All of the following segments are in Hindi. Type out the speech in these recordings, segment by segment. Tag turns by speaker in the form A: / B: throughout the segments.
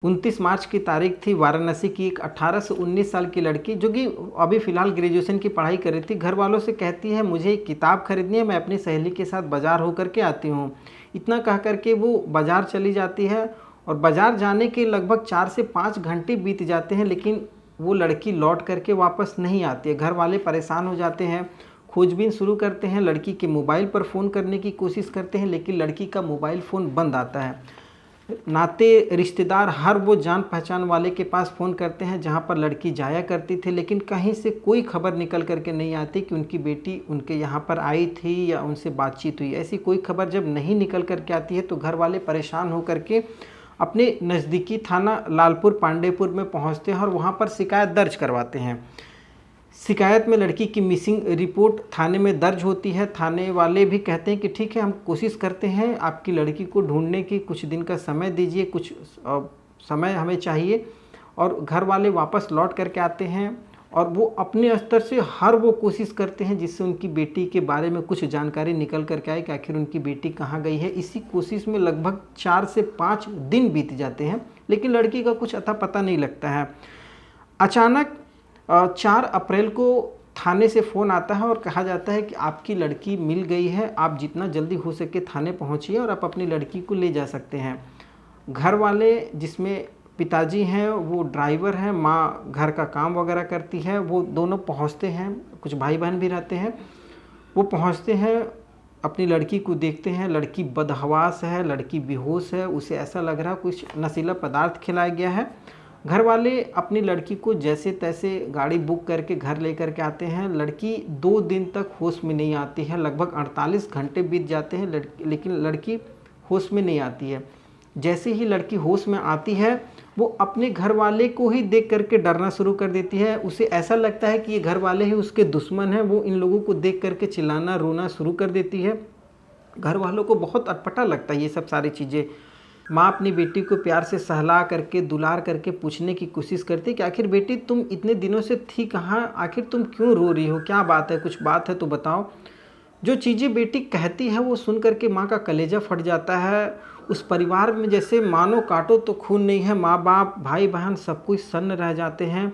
A: 29 मार्च की तारीख थी। वाराणसी की एक 18 से 19 साल की लड़की जो कि अभी फ़िलहाल ग्रेजुएशन की पढ़ाई कर रही थी, घर वालों से कहती है मुझे एक किताब खरीदनी है, मैं अपनी सहेली के साथ बाज़ार होकर के आती हूँ। इतना कह कर के वो बाज़ार चली जाती है और बाज़ार जाने के लगभग 4 से 5 घंटे बीत जाते हैं, लेकिन वो लड़की लौट करके वापस नहीं आती है। घर वाले परेशान हो जाते हैं, खोजबीन शुरू करते हैं, लड़की के मोबाइल पर फ़ोन करने की कोशिश करते हैं, लेकिन लड़की का मोबाइल फ़ोन बंद आता है। नाते रिश्तेदार हर वो जान पहचान वाले के पास फ़ोन करते हैं जहाँ पर लड़की जाया करती थी, लेकिन कहीं से कोई खबर निकल करके नहीं आती कि उनकी बेटी उनके यहाँ पर आई थी या उनसे बातचीत हुई। ऐसी कोई खबर जब नहीं निकल करके आती है तो घर वाले परेशान होकर के अपने नज़दीकी थाना लालपुर पांडेपुर में पहुँचते हैं और वहाँ पर शिकायत दर्ज करवाते हैं। शिकायत में लड़की की मिसिंग रिपोर्ट थाने में दर्ज होती है। थाने वाले भी कहते हैं कि ठीक है, हम कोशिश करते हैं, आपकी लड़की को ढूंढने की कुछ दिन का समय दीजिए, कुछ समय हमें चाहिए। और घर वाले वापस लौट करके आते हैं और वो अपने स्तर से हर वो कोशिश करते हैं जिससे उनकी बेटी के बारे में कुछ जानकारी निकल करके आए कि आखिर उनकी बेटी कहाँ गई है। इसी कोशिश में लगभग 4 से 5 दिन बीत जाते हैं, लेकिन लड़की का कुछ अता पता नहीं लगता है। अचानक 4 अप्रैल को थाने से फ़ोन आता है और कहा जाता है कि आपकी लड़की मिल गई है, आप जितना जल्दी हो सके थाने पहुंचिए और आप अपनी लड़की को ले जा सकते हैं। घर वाले, जिसमें पिताजी हैं वो ड्राइवर हैं, माँ घर का काम वगैरह करती है, वो दोनों पहुंचते हैं, कुछ भाई बहन भी रहते हैं। वो पहुंचते हैं, अपनी लड़की को देखते हैं, लड़की बदहवास है, लड़की बेहोश है, उसे ऐसा लग रहा है कुछ नशीला पदार्थ खिलाया गया है। घर वाले अपनी लड़की को जैसे तैसे गाड़ी बुक करके घर लेकर के आते हैं। लड़की 2 दिन तक होश में नहीं आती है, लगभग 48 घंटे बीत जाते हैं, लेकिन लड़की होश में नहीं आती है। जैसे ही लड़की होश में आती है, वो अपने घर वाले को ही देख करके डरना शुरू कर देती है। उसे ऐसा लगता है कि ये घर वाले ही उसके दुश्मन हैं। वो इन लोगों को देख करके चिल्लाना रोना शुरू कर देती है। घर वालों को बहुत अटपटा लगता है ये सब सारी चीज़ें। माँ अपनी बेटी को प्यार से सहला करके दुलार करके पूछने की कोशिश करती कि आखिर बेटी तुम इतने दिनों से थी कहाँ, आखिर तुम क्यों रो रही हो, क्या बात है, कुछ बात है तो बताओ। जो चीज़ें बेटी कहती है वो सुन करके माँ का कलेजा फट जाता है। उस परिवार में जैसे मानो काटो तो खून नहीं है। माँ बाप भाई बहन सब कुछ सन्न रह जाते हैं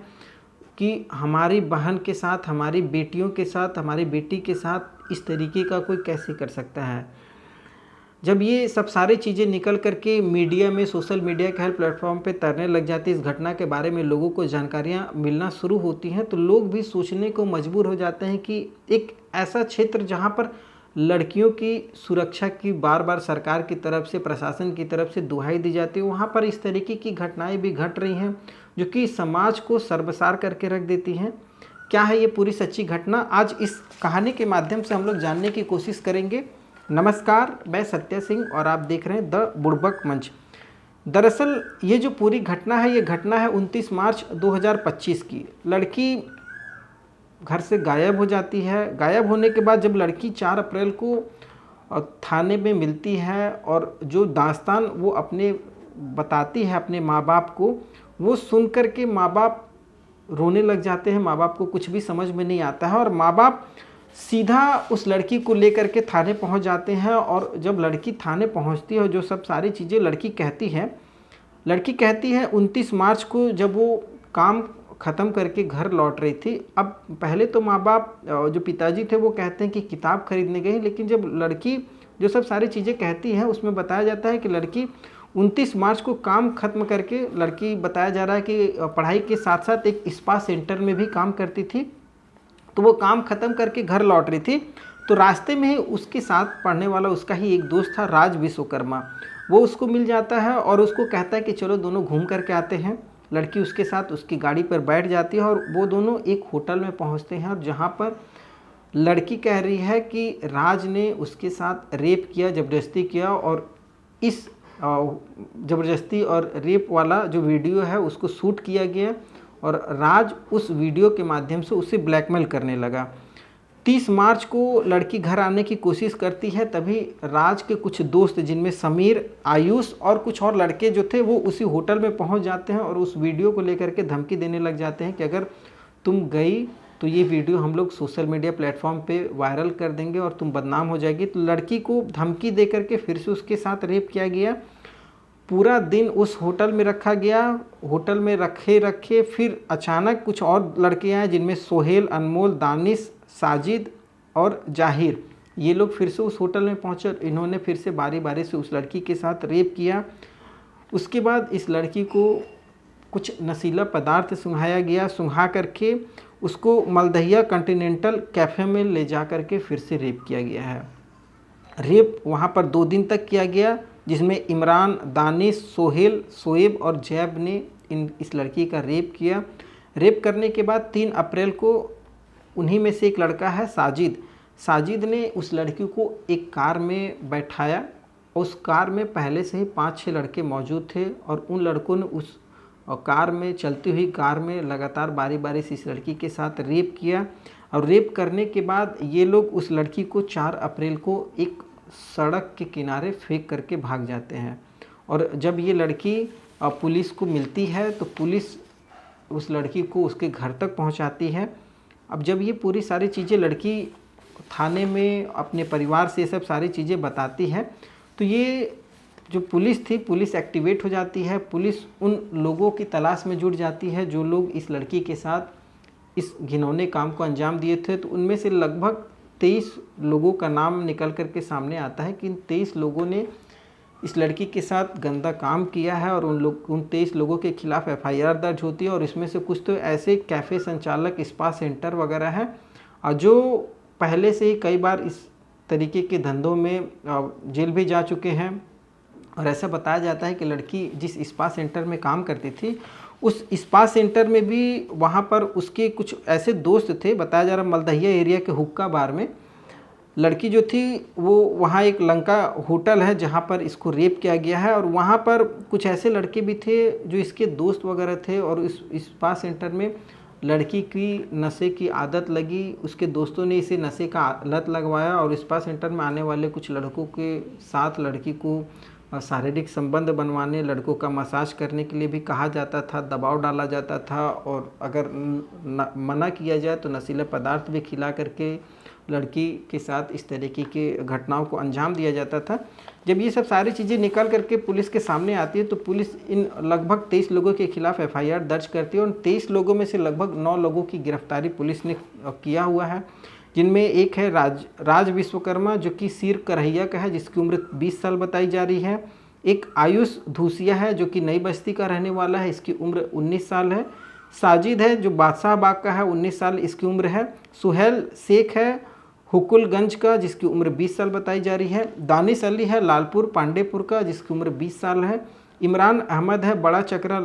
A: कि हमारी बहन के साथ, हमारी बेटियों के साथ, हमारी बेटी के साथ इस तरीके का कोई कैसे कर सकता है। जब ये सब सारी चीज़ें निकल कर के मीडिया में, सोशल मीडिया के हर प्लेटफॉर्म पे तैरने लग जाती है, इस घटना के बारे में लोगों को जानकारियाँ मिलना शुरू होती हैं, तो लोग भी सोचने को मजबूर हो जाते हैं कि एक ऐसा क्षेत्र जहाँ पर लड़कियों की सुरक्षा की बार बार सरकार की तरफ से, प्रशासन की तरफ से दुहाई दी जाती है, वहाँ पर इस तरीके की घटनाएँ भी घट रही हैं जो कि समाज को शर्मसार करके रख देती हैं। क्या है ये पूरी सच्ची घटना, आज इस कहानी के माध्यम से हम लोग जानने की कोशिश करेंगे। नमस्कार, मैं सत्य सिंह और आप देख रहे हैं द बुड़बक मंच। दरअसल ये जो पूरी घटना है, ये घटना है 29 मार्च 2025 की। लड़की घर से गायब हो जाती है। गायब होने के बाद जब लड़की 4 अप्रैल को थाने में मिलती है और जो दास्तान वो अपने बताती है अपने माँ बाप को, वो सुन कर के माँ बाप रोने लग जाते हैं। माँ बाप को कुछ भी समझ में नहीं आता है और माँ बाप सीधा उस लड़की को लेकर के थाने पहुंच जाते हैं। और जब लड़की थाने पहुंचती है, जो सब सारी चीज़ें लड़की कहती है 29 मार्च को जब वो काम ख़त्म करके घर लौट रही थी। अब पहले तो माँ बाप, जो पिताजी थे, वो कहते हैं कि किताब खरीदने गई, लेकिन जब लड़की जो सब सारी चीज़ें कहती है उसमें बताया जाता है कि लड़की 29 मार्च को काम खत्म करके, लड़की बताया जा रहा है कि पढ़ाई के साथ साथ एक स्पा सेंटर में भी काम करती थी, तो वो काम ख़त्म करके घर लौट रही थी। तो रास्ते में ही उसके साथ पढ़ने वाला उसका ही एक दोस्त था, राज विश्वकर्मा, वो उसको मिल जाता है और उसको कहता है कि चलो दोनों घूम करके आते हैं। लड़की उसके साथ उसकी गाड़ी पर बैठ जाती है और वो दोनों एक होटल में पहुंचते हैं, और जहां पर लड़की कह रही है कि राज ने उसके साथ रेप किया, ज़बरदस्ती किया, और इस ज़बरदस्ती और रेप वाला जो वीडियो है उसको शूट किया गया और राज उस वीडियो के माध्यम से उसे ब्लैकमेल करने लगा। 30 मार्च को लड़की घर आने की कोशिश करती है, तभी राज के कुछ दोस्त, जिनमें समीर, आयुष और कुछ और लड़के जो थे, वो उसी होटल में पहुंच जाते हैं और उस वीडियो को लेकर के धमकी देने लग जाते हैं कि अगर तुम गई तो ये वीडियो हम लोग सोशल मीडिया प्लेटफॉर्म पे वायरल कर देंगे और तुम बदनाम हो जाएगी। तो लड़की को धमकी दे करके फिर से उसके साथ रेप किया गया पूरा दिन उस होटल में रखा गया। होटल में रखे रखे फिर अचानक कुछ और लड़के आए, जिनमें सोहेल, अनमोल, दानिश, साजिद और जाहिर, ये लोग फिर से उस होटल में पहुँचे। इन्होंने फिर से बारी बारी से उस लड़की के साथ रेप किया। उसके बाद इस लड़की को कुछ नशीला पदार्थ सुंघाया गया। सुंघा करके उसको मलदहिया कॉन्टिनेंटल कैफ़े में ले जा करके फिर से रेप किया गया है। रेप वहाँ पर 2 दिन तक किया गया, जिसमें इमरान, दानिश, सोहेल, शोएब और जैब ने इस लड़की का रेप किया। रेप करने के बाद 3 अप्रैल को उन्हीं में से एक लड़का है साजिद, साजिद ने उस लड़की को एक कार में बैठाया। उस कार में पहले से ही 5-6 लड़के मौजूद थे और उन लड़कों ने उस कार में, चलती हुई कार में लगातार बारी बारी से इस लड़की के साथ रेप किया। और रेप करने के बाद ये लोग उस लड़की को 4 अप्रैल को एक सड़क के किनारे फेंक करके भाग जाते हैं। और जब ये लड़की पुलिस को मिलती है तो पुलिस उस लड़की को उसके घर तक पहुंचाती है। अब जब ये पूरी सारी चीज़ें लड़की थाने में अपने परिवार से ये सब सारी चीज़ें बताती है, तो ये जो पुलिस थी, पुलिस एक्टिवेट हो जाती है। पुलिस उन लोगों की तलाश में जुट जाती है जो लोग इस लड़की के साथ इस घिनौने काम को अंजाम दिए थे। तो उनमें से लगभग 23 लोगों का नाम निकल करके सामने आता है कि इन 23 लोगों ने इस लड़की के साथ गंदा काम किया है और उन 23 लोगों के खिलाफ FIR दर्ज होती है। और इसमें से कुछ तो ऐसे कैफ़े संचालक, स्पा सेंटर वगैरह हैं और जो पहले से ही कई बार इस तरीके के धंधों में जेल भी जा चुके हैं। और ऐसा बताया जाता है कि लड़की जिस स्पा सेंटर में काम करती थी, उस स्पा सेंटर में भी वहाँ पर उसके कुछ ऐसे दोस्त थे। बताया जा रहा मलदहिया एरिया के हुक्का बार में लड़की जो थी वो, वहाँ एक लंका होटल है जहाँ पर इसको रेप किया गया है। और वहाँ पर कुछ ऐसे लड़के भी थे जो इसके दोस्त वगैरह थे। और इस स्पा सेंटर में लड़की की नशे की आदत लगी, उसके दोस्तों ने इसे नशे का लत लगवाया और स्पा सेंटर में आने वाले कुछ लड़कों के साथ लड़की को शारीरिक संबंध बनवाने, लड़कों का मसाज करने के लिए भी कहा जाता था, दबाव डाला जाता था। और अगर मना किया जाए तो नशीला पदार्थ भी खिला करके लड़की के साथ इस तरीके के घटनाओं को अंजाम दिया जाता था। जब ये सब सारी चीज़ें निकल करके पुलिस के सामने आती है तो पुलिस इन लगभग 23 लोगों के खिलाफ FIR दर्ज करती है। और 23 लोगों में से लगभग 9 लोगों की गिरफ्तारी पुलिस ने किया हुआ है, जिनमें एक है राज विश्वकर्मा जो कि सिर करहिया का है, जिसकी उम्र 20 साल बताई जा रही है। एक आयुष धूसिया है जो कि नई बस्ती का रहने वाला है, इसकी उम्र 19 साल है। साजिद है जो बादशाह बाग का है, 19 साल इसकी उम्र है। सुहेल शेख है हुकुलगंज का, जिसकी उम्र 20 साल बताई जा रही है। दानिश अली है लालपुर पांडेपुर का, जिसकी उम्र 20 साल है। इमरान अहमद है बड़ा चक्रा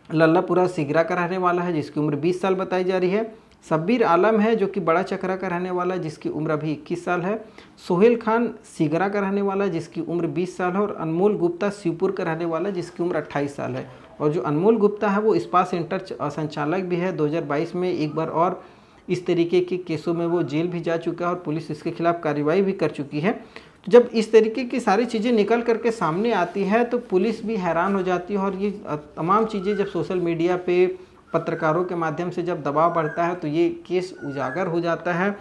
A: लल्लापुरा सिगरा का रहने वाला है, जिसकी उम्र 20 साल बताई जा रही है। शब्बीर आलम है जो कि बड़ा चक्रा का रहने वाला है, जिसकी उम्र अभी 21 साल है। सोहेल खान सिगरा का रहने वाला है, जिसकी उम्र 20 साल है। और अनमोल गुप्ता शिवपुर का रहने वाला है, जिसकी उम्र 28 साल है। और जो अनमोल गुप्ता है वो स्पा सेंटर संचालक भी है। 2022 में एक बार और इस तरीके के केसों में वो जेल भी जा चुका है और पुलिस इसके खिलाफ कार्रवाई भी कर चुकी है। तो जब इस तरीके की सारी चीज़ें निकल करके सामने आती है तो पुलिस भी हैरान हो जाती है। और ये तमाम चीज़ें जब सोशल मीडिया पे पत्रकारों के माध्यम से जब दबाव बढ़ता है तो ये केस उजागर हो जाता है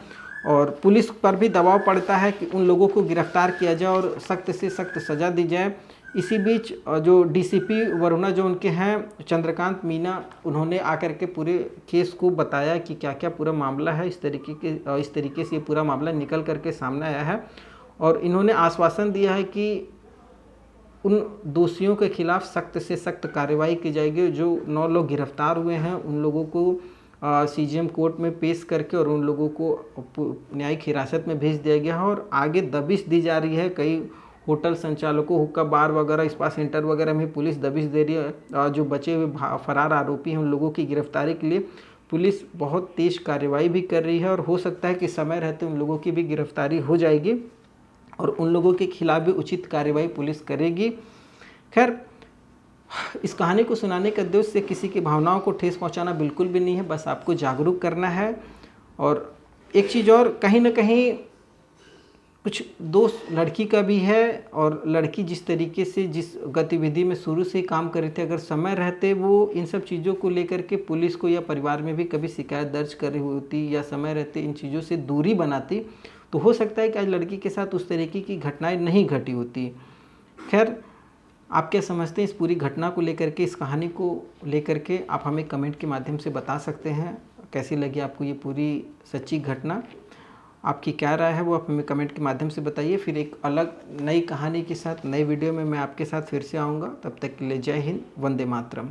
A: और पुलिस पर भी दबाव पड़ता है कि उन लोगों को गिरफ्तार किया जाए और सख्त से सख्त सज़ा दी जाए। इसी बीच जो DCP वरुणा जो उनके हैं चंद्रकांत मीना, उन्होंने आकर के पूरे केस को बताया कि क्या क्या पूरा मामला है। इस तरीके से ये पूरा मामला निकल करके सामने आया है और इन्होंने आश्वासन दिया है कि उन दोषियों के खिलाफ सख्त से सख्त कार्रवाई की जाएगी। जो 9 लोग गिरफ्तार हुए हैं उन लोगों को CGM कोर्ट में पेश करके और उन लोगों को न्यायिक हिरासत में भेज दिया गया है। और आगे दबिश दी जा रही है, कई होटल संचालकों, हुक्का बार वगैरह, स्पा सेंटर वगैरह में पुलिस दबिश दे रही है। जो बचे हुए फरार आरोपी हैं उन लोगों की गिरफ्तारी के लिए पुलिस बहुत तेज कार्रवाई भी कर रही है और हो सकता है कि समय रहते उन लोगों की भी गिरफ्तारी हो जाएगी और उन लोगों के खिलाफ भी उचित कार्रवाई पुलिस करेगी। खैर, इस कहानी को सुनाने का उद्देश्य से किसी की भावनाओं को ठेस पहुंचाना बिल्कुल भी नहीं है, बस आपको जागरूक करना है। और एक चीज़ और, कहीं ना कहीं कुछ दोष लड़की का भी है और लड़की जिस तरीके से जिस गतिविधि में शुरू से ही काम कर रही थी, अगर समय रहते वो इन सब चीज़ों को लेकर के पुलिस को या परिवार में भी कभी शिकायत दर्ज कर रही होती या समय रहते इन चीज़ों से दूरी बनाती तो हो सकता है कि आज लड़की के साथ उस तरीके की घटनाएं नहीं घटी होती। खैर, आप क्या समझते हैं इस पूरी घटना को लेकर के, इस कहानी को लेकर के? आप हमें कमेंट के माध्यम से बता सकते हैं कैसी लगी आपको ये पूरी सच्ची घटना। आपकी क्या राय है वो आप हमें कमेंट के माध्यम से बताइए। फिर एक अलग नई कहानी के साथ नए वीडियो में मैं आपके साथ फिर से आऊँगा। तब तक के लिए जय हिंद, वंदे मातरम।